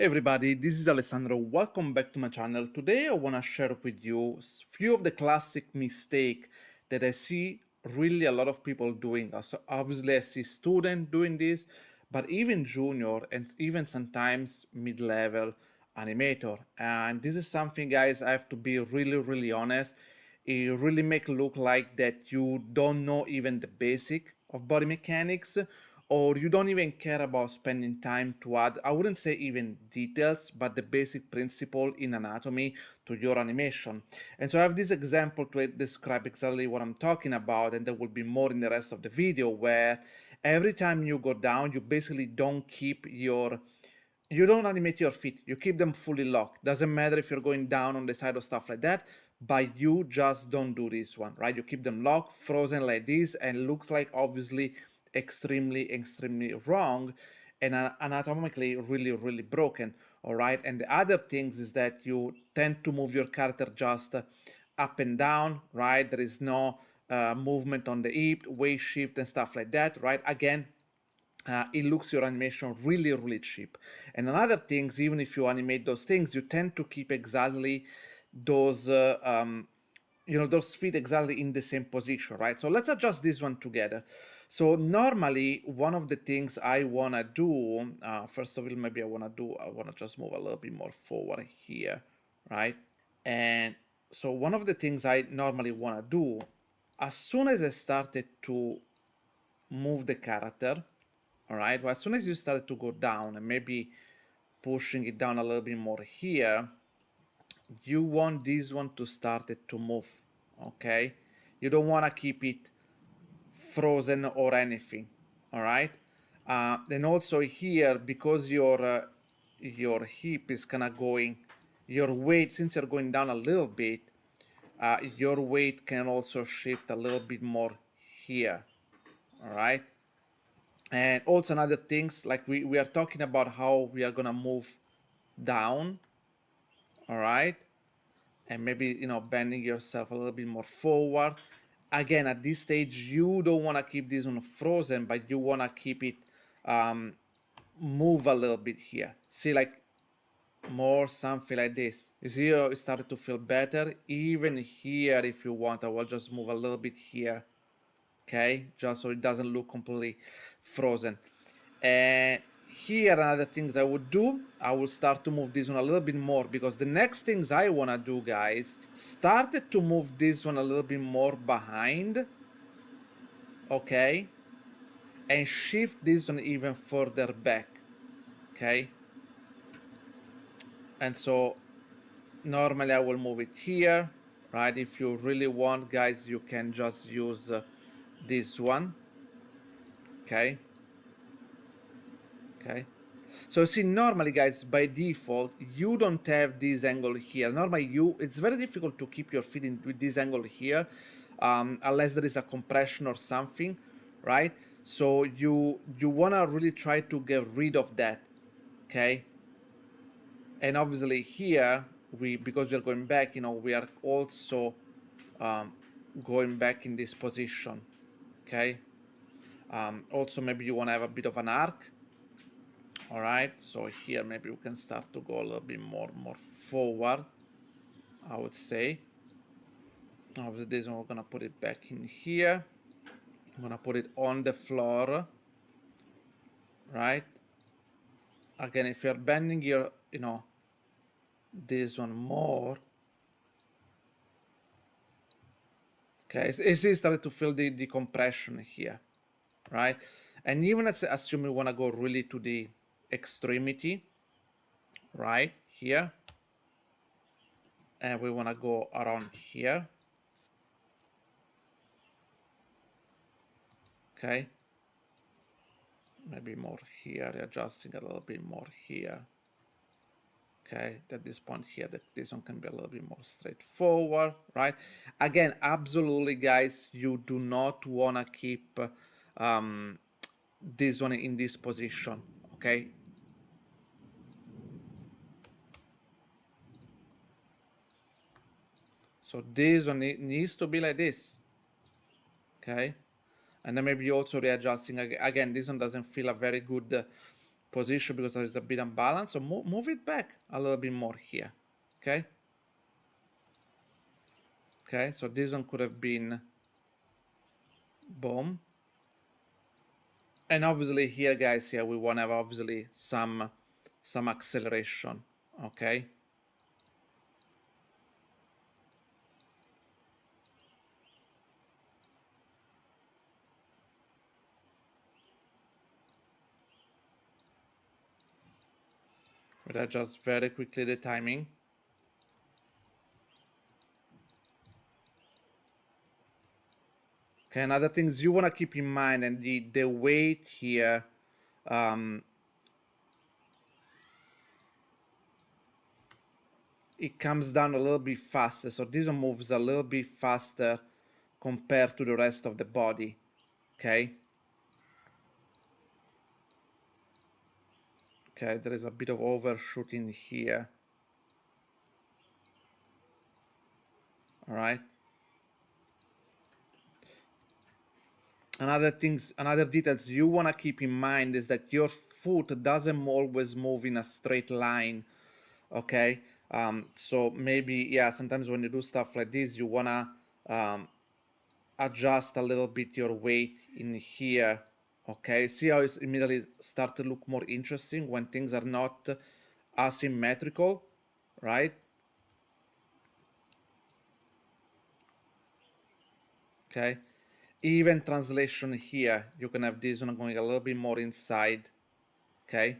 Hey everybody, this is Alessandro. Welcome back to my channel. Today I want to share with you a few of the classic mistakes that I see really a lot of people doing. So obviously I see students doing this, but even junior and even sometimes mid-level animator. And this is something, guys, I have to be really honest. It really make look like that you don't know even the basic of body mechanics, or you don't even care about spending time to add, I wouldn't say even details, but the basic principle in anatomy to your animation. And so I have this example to describe exactly what I'm talking about, and there will be more in the rest of the video, where every time you go down, you basically don't keep you don't animate your feet, you keep them fully locked. Doesn't matter if you're going down on the side or stuff like that, but you just don't do this one, right? You keep them locked, frozen like this, and looks like obviously extremely wrong and anatomically really broken, all right? And the other things is that you tend to move your character just up and down, right? There is no movement on the hip, weight shift and stuff like that, right? Again, it looks your animation really cheap. And another things, even if you animate those things, you tend to keep exactly those those feet exactly in the same position, right? So let's adjust this one together. So normally one of the things I want to do, first of all, maybe I want to just move a little bit more forward here, right? And so one of the things I normally want to do, as soon as I started to move the character, all right, well, as soon as you start to go down and maybe pushing it down a little bit more here, you want this one to start it to move, okay? You don't want to keep it frozen or anything, all right? Then also here, because your hip is kind of going, your weight, since you're going down a little bit, your weight can also shift a little bit more here, all right? And also another things, like we are talking about how we are gonna move down, all right? And maybe, bending yourself a little bit more forward. Again, at this stage, you don't wanna keep this one frozen, but you wanna keep it move a little bit here. See, like more something like this. You see how it started to feel better? Even here, if you want, I will just move a little bit here, okay, just so it doesn't look completely frozen. And here another things I would do, I will start to move this one a little bit more, because the next things I want to do, guys, started to move this one a little bit more behind, okay, and shift this one even further back, okay. And so normally I will move it here, right? If you really want, guys, you can just use this one, okay. Okay, so see, normally, guys, by default, you don't have this angle here. Normally, it's very difficult to keep your feet in with this angle here, unless there is a compression or something, right? So you wanna really try to get rid of that, okay? And obviously here, because we are going back, we are also going back in this position, okay? Also, maybe you wanna have a bit of an arc. All right, so here maybe we can start to go a little bit more forward, I would say. Obviously this one we're gonna put it back in here. I'm gonna put it on the floor, right? Again, if you're bending your, this one more, okay, it's started to feel the compression here, right? And even let's assume we wanna go really to the extremity, right, here, and we wanna go around here, okay, maybe more here, adjusting a little bit more here, okay, at this point here, that this one can be a little bit more straightforward, right? Again, absolutely, guys, you do not want to keep this one in this position, okay? So this one needs to be like this, okay? And then maybe also readjusting again. This one doesn't feel a very good position because there is a bit unbalanced. So move it back a little bit more here. Okay. Okay, so this one could have been boom. And obviously here, guys, here we want to have obviously some acceleration. Okay. We'll adjust very quickly the timing. Okay, another things you want to keep in mind, and the weight here, it comes down a little bit faster. So this one moves a little bit faster compared to the rest of the body. Okay. Okay, there is a bit of overshooting here. All right. Another details you want to keep in mind is that your foot doesn't always move in a straight line. Okay. So maybe, yeah, sometimes when you do stuff like this, you want to adjust a little bit your weight in here. Okay, see how it's immediately start to look more interesting when things are not asymmetrical, right? Okay, even translation here, you can have this one going a little bit more inside. Okay.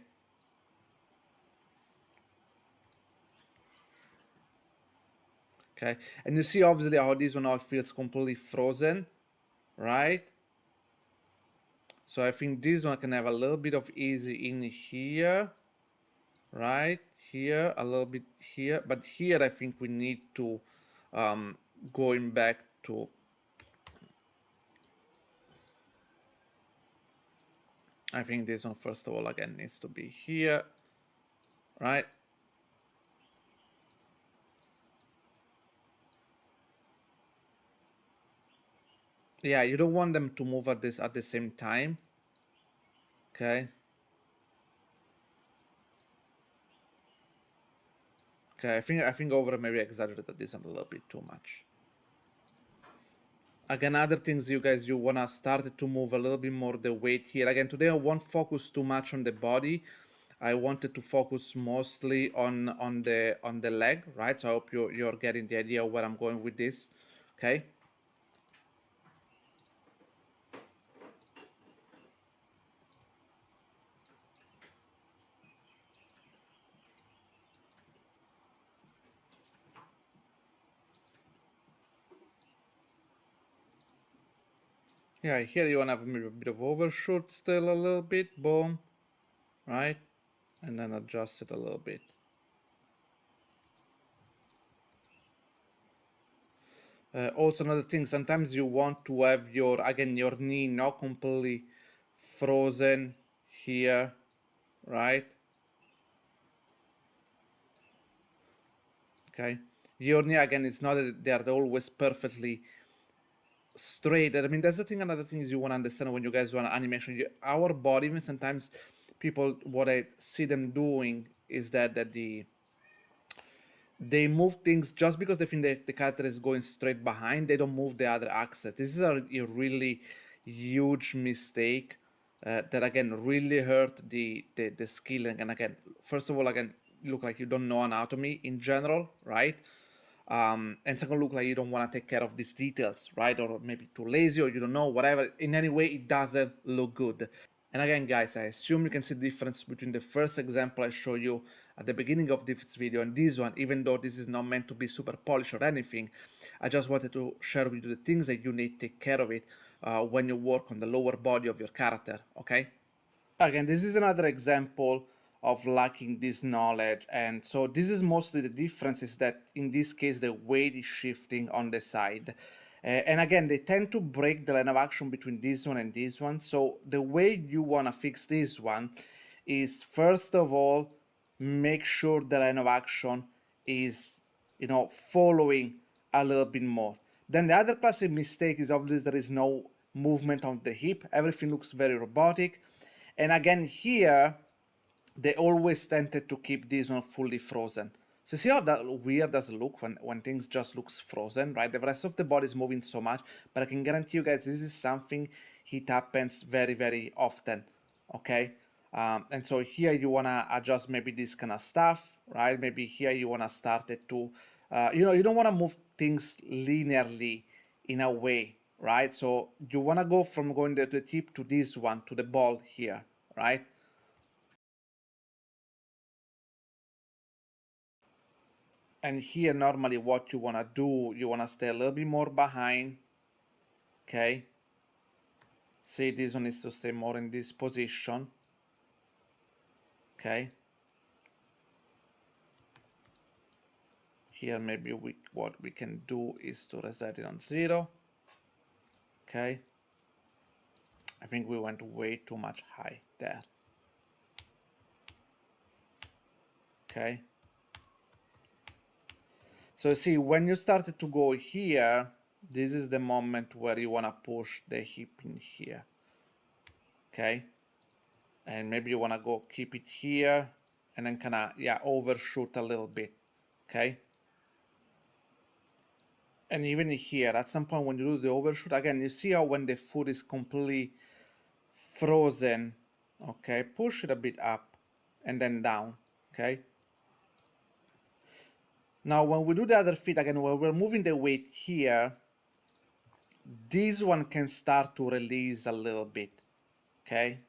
Okay, and you see obviously how this one now feels completely frozen, right? So I think this one can have a little bit of easy in here, right? Here, a little bit here, but here I think we need to going back to I think this one first of all again needs to be here, right? Yeah, you don't want them to move at the same time. Okay. Okay, I think over maybe exaggerated this one a little bit too much. Again, other things you wanna start to move a little bit more the weight here. Again, today I won't focus too much on the body. I wanted to focus mostly on the leg, right? So I hope you're getting the idea of where I'm going with this. Okay. Yeah, here you wanna have maybe a bit of overshoot still a little bit, boom, right? And then adjust it a little bit. Also another thing, sometimes you want to have your knee not completely frozen here, right? Okay, your knee again, it's not that they are always perfectly straight. I mean, that's the thing. Another thing is you want to understand when you guys do an animation, our body, even sometimes people, what I see them doing is that they move things just because they think the character is going straight behind. They don't move the other axis. This is a really huge mistake that again really hurt the skill. And again, first of all, again, look like you don't know anatomy in general, right? And second, look like you don't want to take care of these details, right? Or maybe too lazy, or you don't know, whatever. In any way, it doesn't look good. And again, guys, I assume you can see the difference between the first example I show you at the beginning of this video and this one, even though this is not meant to be super polished or anything. I just wanted to share with you the things that you need to take care of it when you work on the lower body of your character, okay? Again, this is another example of lacking this knowledge, and so this is mostly the difference is that in this case the weight is shifting on the side. And again, they tend to break the line of action between this one and this one. So the way you want to fix this one is, first of all, make sure the line of action is, following a little bit more. Then the other classic mistake is obviously there is no movement on the hip. Everything looks very robotic. And again, here, they always tended to keep this one fully frozen. So see how that weird does it look when things just looks frozen, right? The rest of the body is moving so much, but I can guarantee you guys this is something it happens very, very often, okay? And so here you wanna adjust maybe this kind of stuff, right? Maybe here you wanna start it to, you don't wanna move things linearly in a way, right? So you wanna go from going to the tip to this one, to the ball here, right? And here normally what you want to do, you want to stay a little bit more behind, okay? See, this one needs to stay more in this position, okay? Here maybe what we can do is to reset it on 0, okay? I think we went way too much high there, okay? So see, when you started to go here, this is the moment where you want to push the hip in here, okay? And maybe you want to go keep it here and then kind of, yeah, overshoot a little bit, okay? And even here, at some point when you do the overshoot, again, you see how when the foot is completely frozen, okay, push it a bit up and then down, okay? Now, when we do the other feet, again, when we're moving the weight here, this one can start to release a little bit, okay?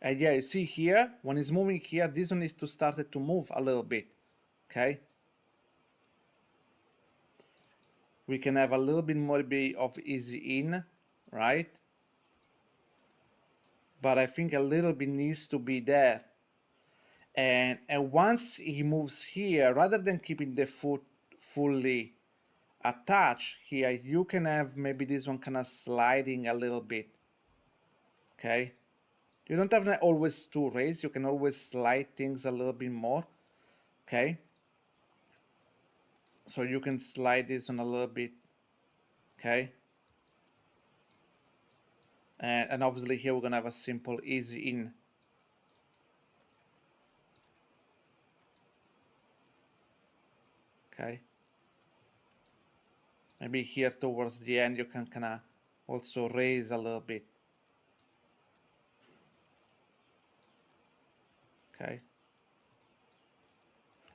And yeah, you see here, when it's moving here, this one needs to start to move a little bit, okay? We can have a little bit more of easy in, right? But I think a little bit needs to be there. And once he moves here, rather than keeping the foot fully attached here, you can have maybe this one kind of sliding a little bit, okay? You don't have to always to raise, you can always slide things a little bit more, okay? So you can slide this on a little bit, okay? And obviously here we're gonna have a simple easy in. Okay. Maybe here towards the end you can kind of also raise a little bit. Okay.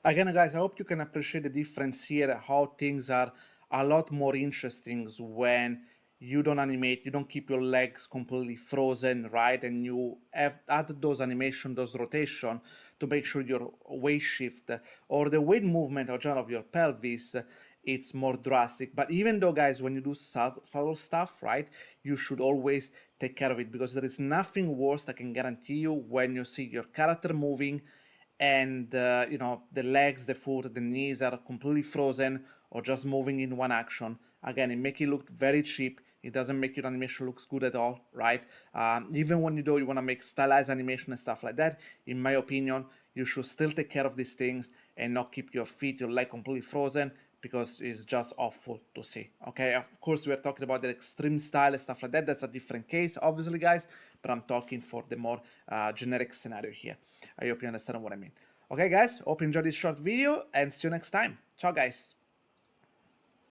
Again, guys, I hope you can appreciate the difference here, how things are a lot more interesting when you don't animate, you don't keep your legs completely frozen, right? And you have add those animation, those rotation to make sure your weight shift or the weight movement or general of your pelvis, it's more drastic. But even though, guys, when you do subtle stuff, right, you should always take care of it, because there is nothing worse, I can guarantee you, when you see your character moving and the legs, the foot, the knees are completely frozen or just moving in one action. Again, it makes it look very cheap. It doesn't make your animation looks good at all, right? Even when you want to make stylized animation and stuff like that, in my opinion, you should still take care of these things and not keep your feet, your leg completely frozen, because it's just awful to see. Okay, of course we're talking about the extreme style and stuff like that. That's a different case, obviously, guys, but I'm talking for the more generic scenario here. I hope you understand what I mean. Okay, guys, hope you enjoyed this short video and see you next time. Ciao, guys.